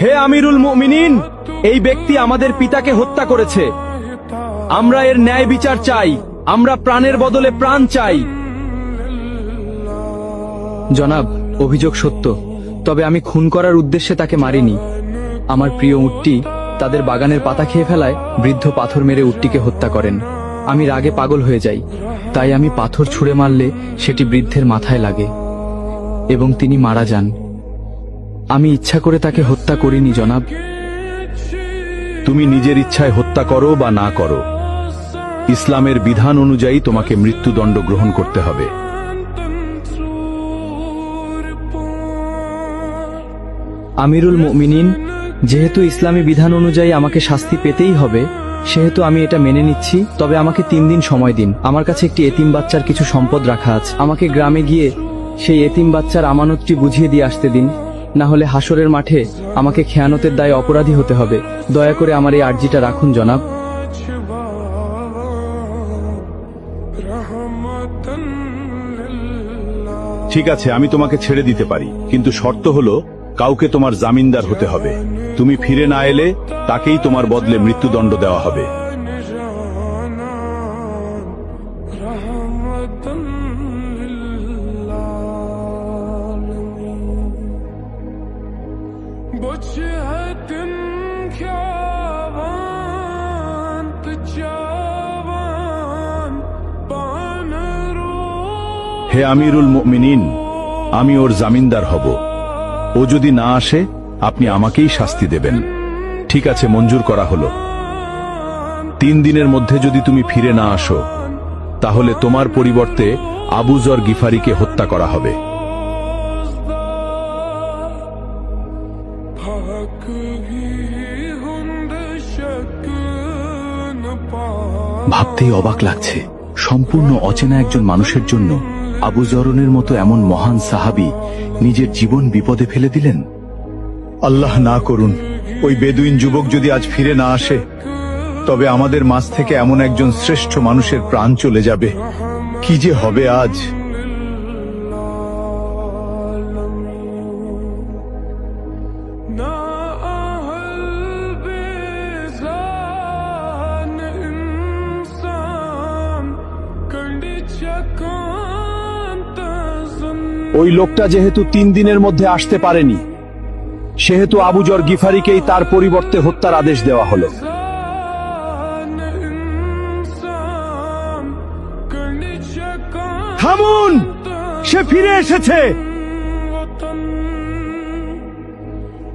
হে আমিরুল মুমিনিন, এই ব্যক্তি আমাদের পিতাকে হত্যা করেছে। আমরা এর ন্যায় বিচার চাই। আমরা প্রাণের বদলে প্রাণ চাই। জনাব, অভিযোগ সত্য, তবে আমি খুন করার উদ্দেশ্যে তাকে মারিনি। আমার প্রিয় উটটি তাদের বাগানের পাতা খেয়ে ফেলায় বৃদ্ধ পাথর মেরে উটটিকে হত্যা করেন। আমি রাগে পাগল হয়ে যাই, তাই আমি পাথর ছুঁড়ে মারলে সেটি বৃদ্ধের মাথায় লাগে এবং তিনি মারা যান। আমি ইচ্ছা করে তাকে হত্যা করিনি জনাব। তুমি নিজের ইচ্ছায় হত্যা করো বা না করো, ইসলামের বিধান অনুযায়ী তোমাকে মৃত্যুদণ্ড গ্রহণ করতে হবে। আমিরুল মুমিনিন, যেহেতু ইসলামী বিধান অনুযায়ী আমাকে শাস্তি পেতেই হবে, সেহেতু আমি এটা মেনে নিচ্ছি। তবে আমাকে 3 দিন সময় দিন। আমার কাছে একটি এতিম বাচ্চার কিছু সম্পদ রাখা আছে। আমাকে গ্রামে গিয়ে সেই এতিম বাচ্চার আমানতটি বুঝিয়ে দিয়ে আসতে দিন, না হলে হাসরের মাঠে আমাকে খেয়ানতের দায়ে অপরাধী হতে হবে। দয়া করে আমার এই আর্জিটা রাখুন জনাব। ঠিক আছে, আমি তোমাকে ছেড়ে দিতে পারি, কিন্তু শর্ত হলো কাউকে তোমার জামিনদার হতে হবে। তুমি ফিরে না এলে তাকেই তোমার বদলে মৃত্যুদণ্ড দেওয়া হবে। হে আমিরুল মুমিনিন, আমি ওর জামিনদার হব। ও যদি না আসে আপনি আমাকেই শাস্তি দেবেন। ঠিক আছে, মঞ্জুর করা হলো। 3 দিনের মধ্যে যদি তুমি ফিরে না আসো, তাহলে তোমার পরিবর্তে আবু যর গিফারিকে হত্যা করা হবে। ভাবতেই অবাক লাগছে, সম্পূর্ণ অচেনা একজন মানুষের জন্য আবু যরনের মতো এমন মহান সাহাবী নিজের জীবন বিপদে ফেলে দিলেন। আল্লাহ না করুন ওই বেদুইন যুবক যদি আজ ফিরে না আসে, তবে আমাদের মাঝ থেকে এমন একজন শ্রেষ্ঠ মানুষের প্রাণ চলে যাবে। কি যে হবে আজ। ওই লোকটা যেহেতু 3 দিনের মধ্যে আসতে পারেনি, সেহেতু আবু যর গিফারিকেই তার পরিবর্তে হত্যার আদেশ দেওয়া হলো। থামুন, সে ফিরে এসেছে।